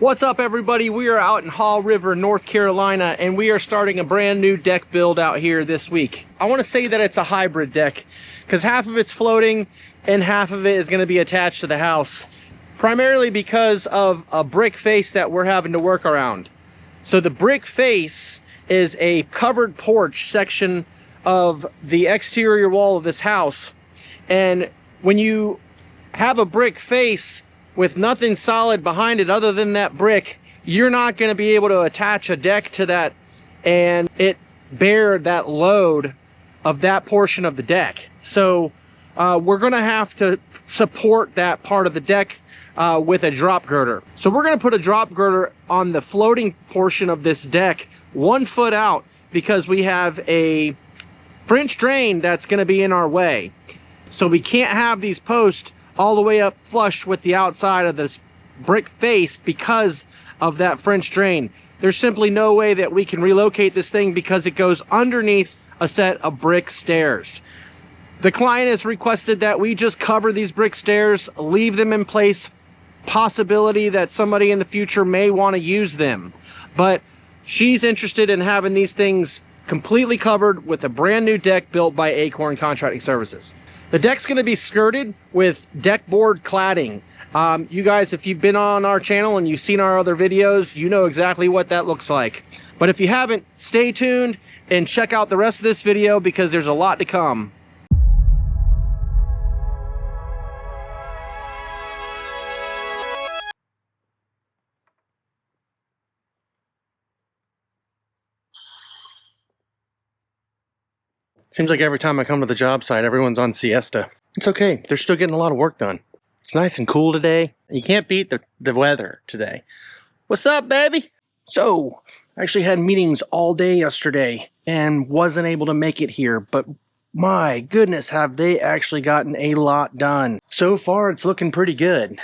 What's up, everybody? We are out in Haw River, North Carolina, and we are starting a brand new deck build out here this week. I want to say that it's a hybrid deck because half of it's floating and half of it is going to be attached to the house, primarily because of a brick face that we're having to work around. So the brick face is a covered porch section of the exterior wall of this house, and when you have a brick face with nothing solid behind it other than that brick, you're not going to be able to attach a deck to that and it bear that load of that portion of the deck. So we're going to have to support that part of the deck with a drop girder. So we're going to put a drop girder on the floating portion of this deck 1 foot out because we have a French drain that's going to be in our way. So we can't have these posts all the way up flush with the outside of this brick face because of that French drain. There's simply no way that we can relocate this thing because it goes underneath a set of brick stairs. The client has requested that we just cover these brick stairs, leave them in place, possibility that somebody in the future may want to use them. But she's interested in having these things completely covered with a brand new deck built by Acorn Contracting Services. The deck's going to be skirted with deck board cladding. You guys, if you've been on our channel and you've seen our other videos, you know exactly what that looks like. But if you haven't, stay tuned and check out the rest of this video because there's a lot to come. Seems like every time I come to the job site, everyone's on siesta. It's okay. They're still getting a lot of work done. It's nice and cool today. You can't beat the weather today. What's up, baby? So, I actually had meetings all day yesterday and wasn't able to make it here, but my goodness, have they actually gotten a lot done. So far, it's looking pretty good.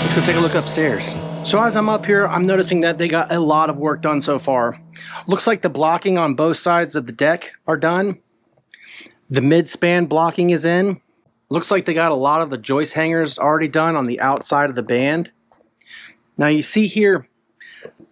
Let's go take a look upstairs. So as I'm up here, I'm noticing that they got a lot of work done so far. Looks like the blocking on both sides of the deck are done. The mid-span blocking is in. Looks like they got a lot of the joist hangers already done on the outside of the band. Now you see here,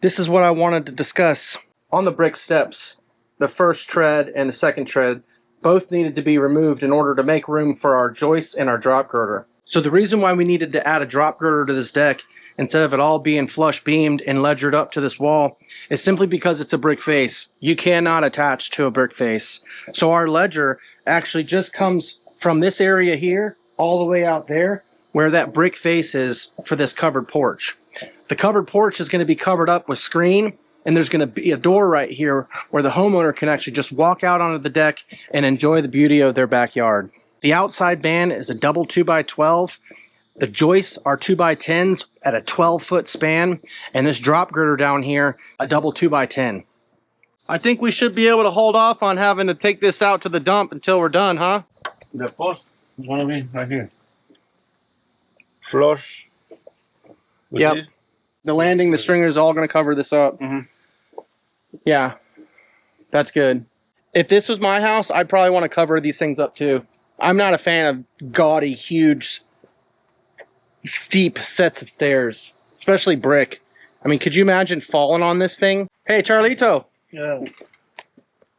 this is what I wanted to discuss. On the brick steps, the first tread and the second tread both needed to be removed in order to make room for our joists and our drop girder. So the reason why we needed to add a drop girder to this deck instead of it all being flush beamed and ledgered up to this wall is simply because it's a brick face. You cannot attach to a brick face. So our ledger actually just comes from this area here all the way out there where that brick face is for this covered porch. The covered porch is going to be covered up with screen, and there's going to be a door right here where the homeowner can actually just walk out onto the deck and enjoy the beauty of their backyard. The outside band is a double 2x12. The joists are 2x10s at a 12-foot span, and this drop girder down here, a double 2x10. I think we should be able to hold off on having to take this out to the dump until we're done, huh? The post is going to be right here. Flush. Yep. This. The landing, the stringer is all going to cover this up. Yeah, that's good. If this was my house, I'd probably want to cover these things up too. I'm not a fan of gaudy, huge, steep sets of stairs, especially brick. I mean, could you imagine falling on this thing? Hey, Charlito. Yeah.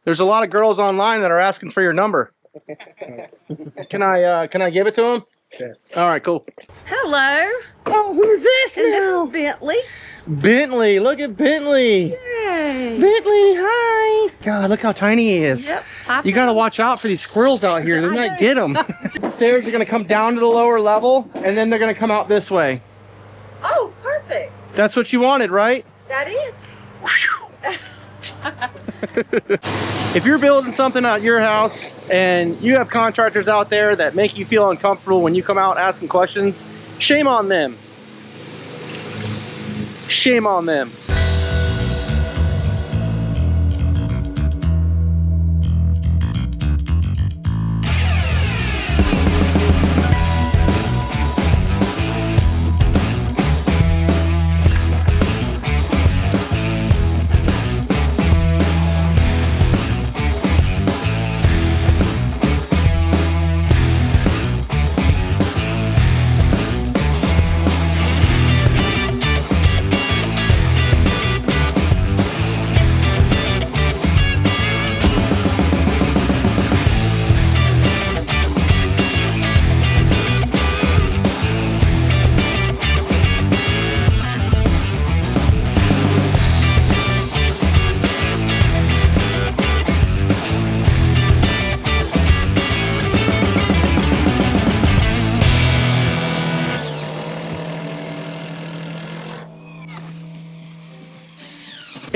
There's a lot of girls online that are asking for your number. Can I give it to them? Okay. All right, cool. Hello. Oh, who's this And now? this is Bentley. Bentley, look at Bentley. Yay. Bentley, hi. God, look how tiny he is. Yep. You got to watch out for these squirrels out here. They might get them. The stairs are going to come down to the lower level, and then they're going to come out this way. Oh, perfect. That's what you wanted, right? That is. If you're building something at your house and you have contractors out there that make you feel uncomfortable when you come out asking questions, shame on them. Shame on them.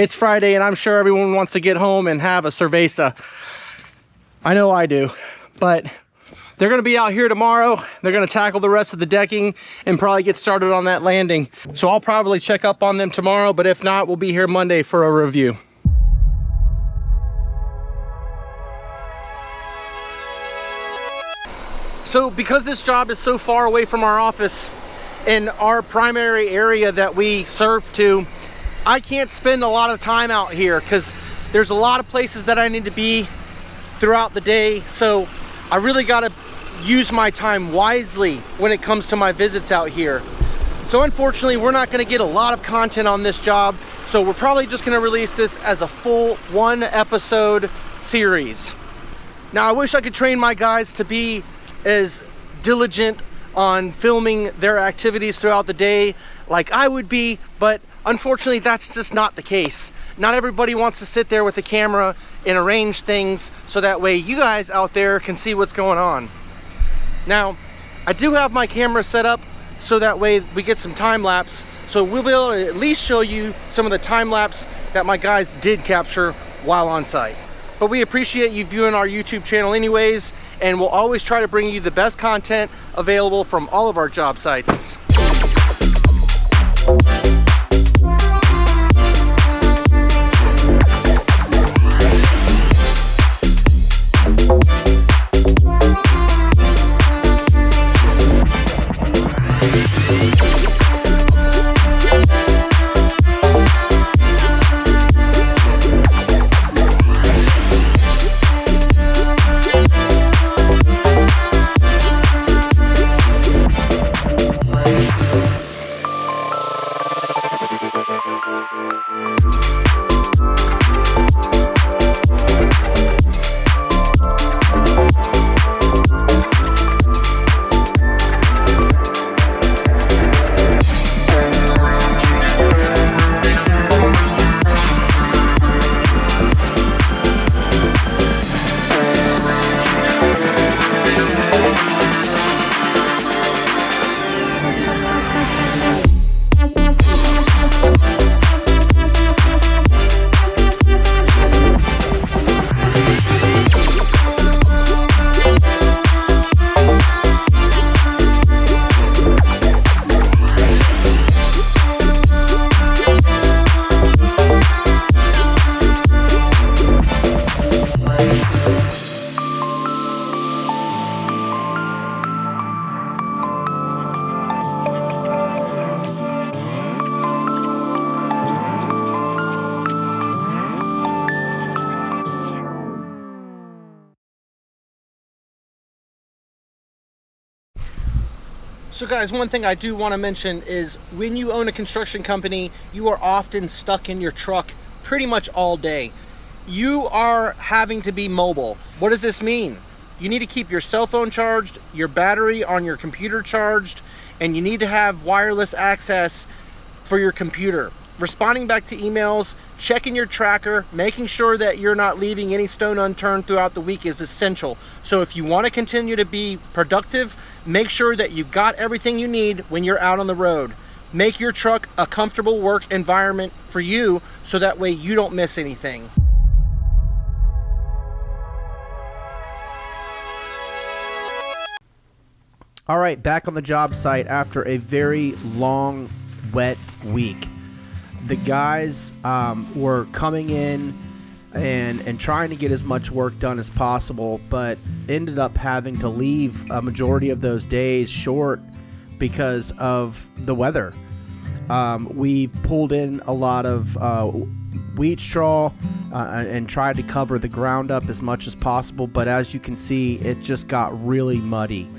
It's Friday and I'm sure everyone wants to get home and have a cerveza. I know I do, but they're gonna be out here tomorrow. They're gonna tackle the rest of the decking and probably get started on that landing. So I'll probably check up on them tomorrow, but if not, we'll be here Monday for a review. So because this job is so far away from our office and our primary area that we serve to, I can't spend a lot of time out here because there's a lot of places that I need to be throughout the day. So I really got to use my time wisely when it comes to my visits out here. So unfortunately, we're not going to get a lot of content on this job. So we're probably just going to release this as a full 1-episode series. Now, I wish I could train my guys to be as diligent on filming their activities throughout the day like I would be, but unfortunately that's just not the case. Not everybody wants to sit there with the camera and arrange things so that way you guys out there can see what's going on. Now, I do have my camera set up so that way we get some time lapse, so we'll be able to at least show you some of the time lapse that my guys did capture while on site. But we appreciate you viewing our YouTube channel anyways, and we'll always try to bring you the best content available from all of our job sites. So guys, one thing I do want to mention is when you own a construction company, you are often stuck in your truck pretty much all day. You are having to be mobile. What does this mean? You need to keep your cell phone charged, your battery on your computer charged, and you need to have wireless access for your computer. Responding back to emails, checking your tracker, making sure that you're not leaving any stone unturned throughout the week is essential. So if you want to continue to be productive, make sure that you got everything you need when you're out on the road. Make your truck a comfortable work environment for you so that way you don't miss anything. All right, back on the job site after a very long, wet week. The guys were coming in and trying to get as much work done as possible, but ended up having to leave a majority of those days short because of the weather. We've pulled in a lot of wheat straw and tried to cover the ground up as much as possible, but as you can see, it just got really muddy.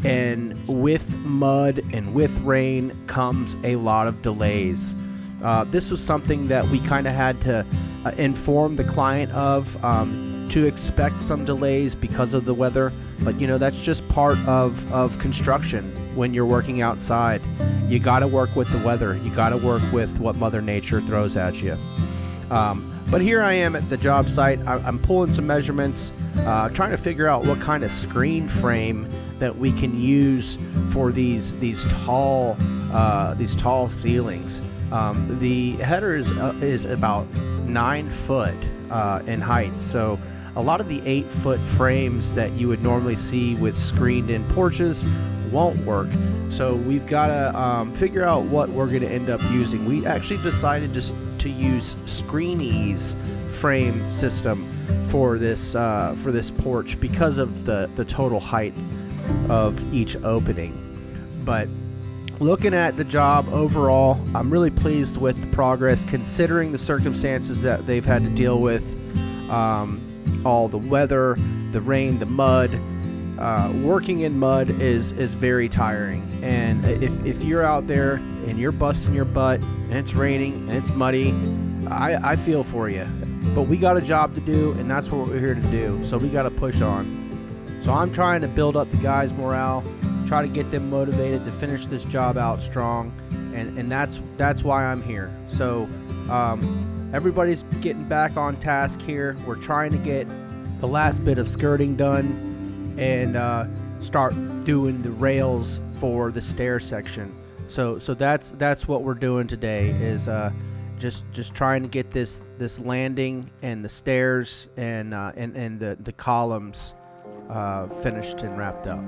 And with mud and with rain comes a lot of delays. This was something that we kind of had to inform the client of, to expect some delays because of the weather. But you know, that's just part of construction. When you're working outside, you got to work with the weather. You got to work with what Mother Nature throws at you. But here I am at the job site. I'm pulling some measurements, trying to figure out what kind of screen frame that we can use for these tall ceilings. The header is about 9 foot in height, so a lot of the 8-foot frames that you would normally see with screened-in porches won't work. So we've got to figure out what we're going to end up using. We actually decided just to use Screen-Ease frame system for this porch because of the total height of each opening. But looking at the job overall, I'm really pleased with the progress considering the circumstances that they've had to deal with. All the weather, the rain, the mud. Working in mud is very tiring, and if you're out there and you're busting your butt and it's raining and it's muddy, I feel for you. But we got a job to do, and that's what we're here to do, so we got to push on. So I'm trying to build up the guys' morale, try to get them motivated to finish this job out strong, and that's why I'm here. So everybody's getting back on task here. We're trying to get the last bit of skirting done and start doing the rails for the stair section. So that's what we're doing today, is just trying to get this landing and the stairs and the columns finished and wrapped up.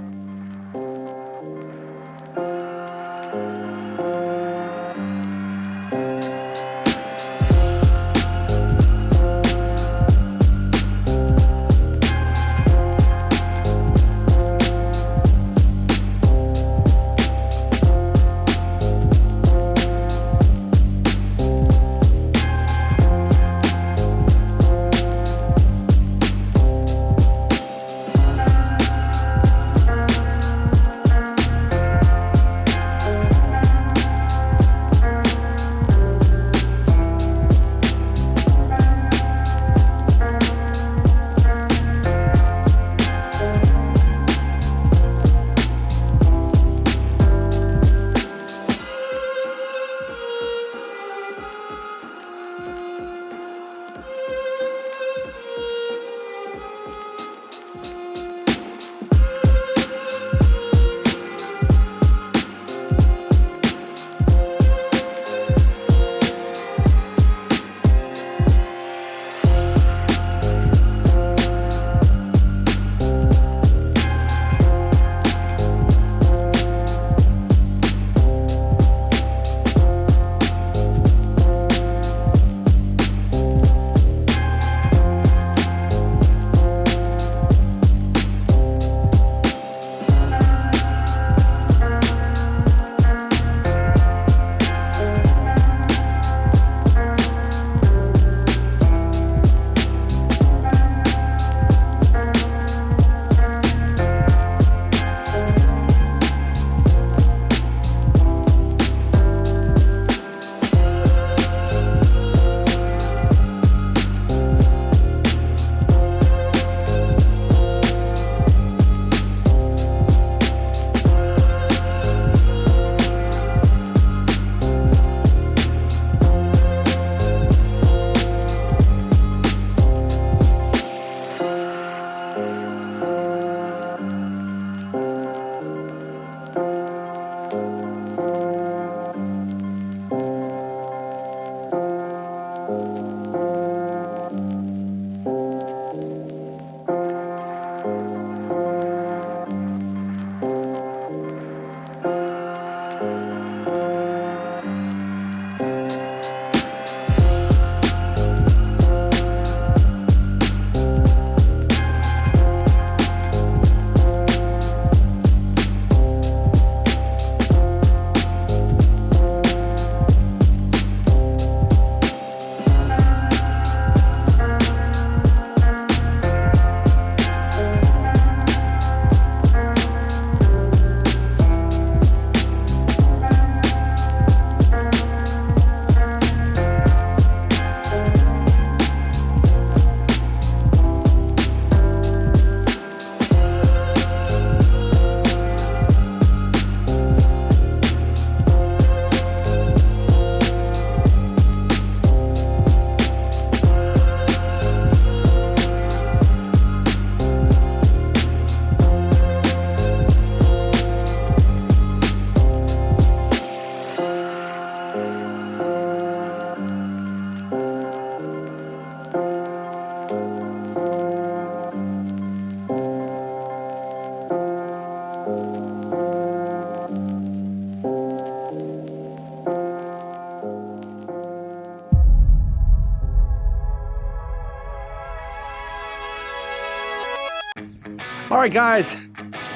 All right, guys,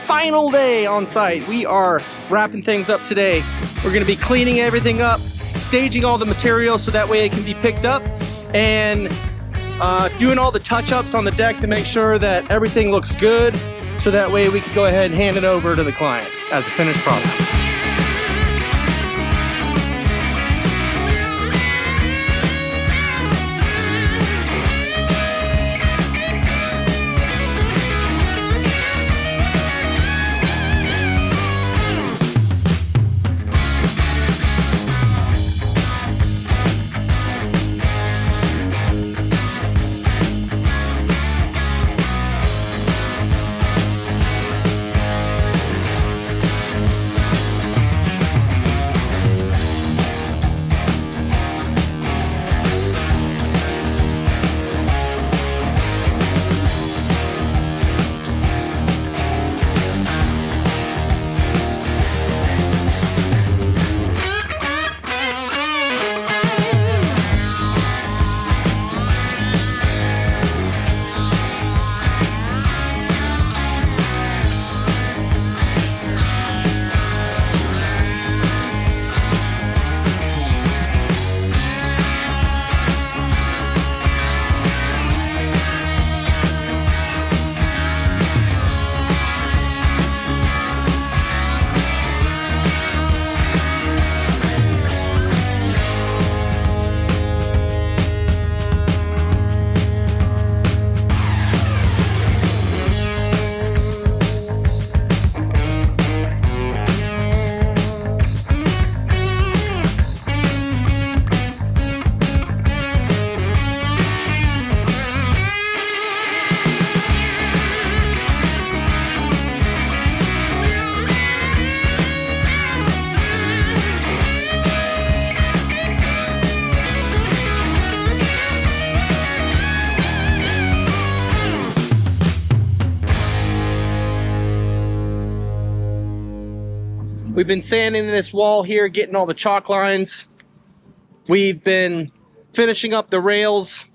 final day on site. We are wrapping things up today. We're gonna be cleaning everything up, staging all the materials so that way it can be picked up, and doing all the touch-ups on the deck to make sure that everything looks good, so that way we can go ahead and hand it over to the client as a finished product. We've been sanding this wall here, getting all the chalk lines. We've been finishing up the rails,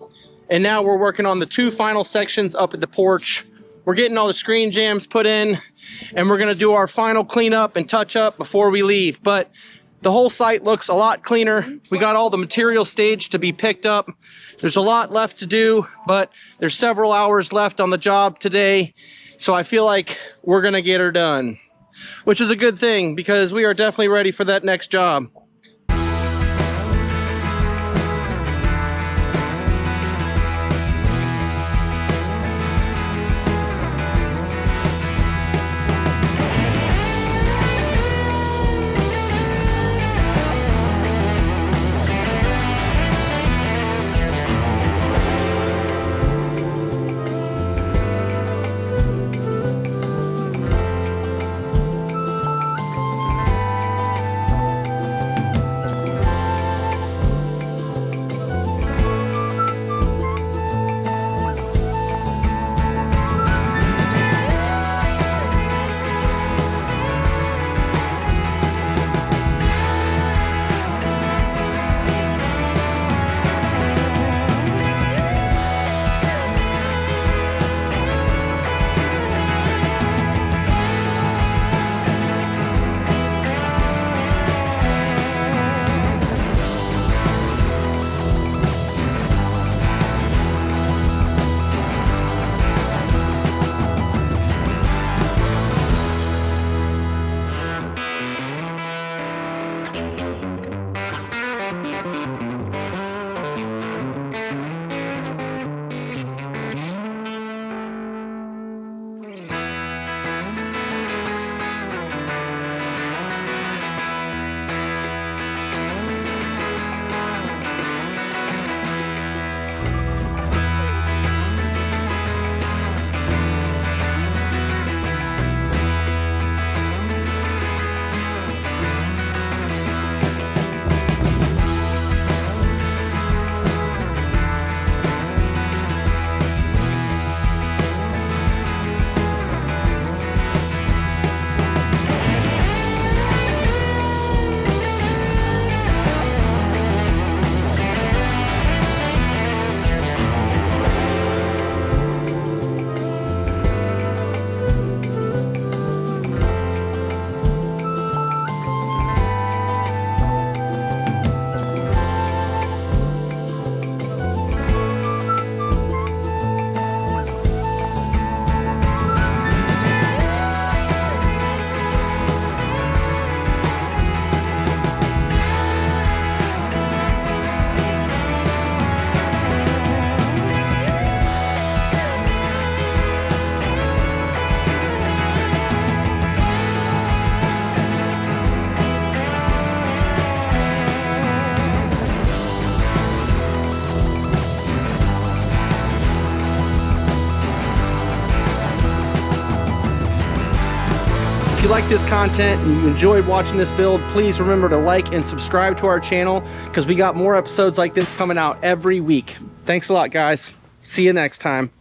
and now we're working on the 2 final sections up at the porch. We're getting all the screen jams put in, and we're gonna do our final cleanup and touch up before we leave. But the whole site looks a lot cleaner. We got all the material staged to be picked up. There's a lot left to do, but there's several hours left on the job today. So I feel like we're gonna get her done, which is a good thing because we are definitely ready for that next job. like this content and you enjoyed watching this build, please remember to like and subscribe to our channel because we got more episodes like this coming out every week. Thanks a lot, guys. See you next time.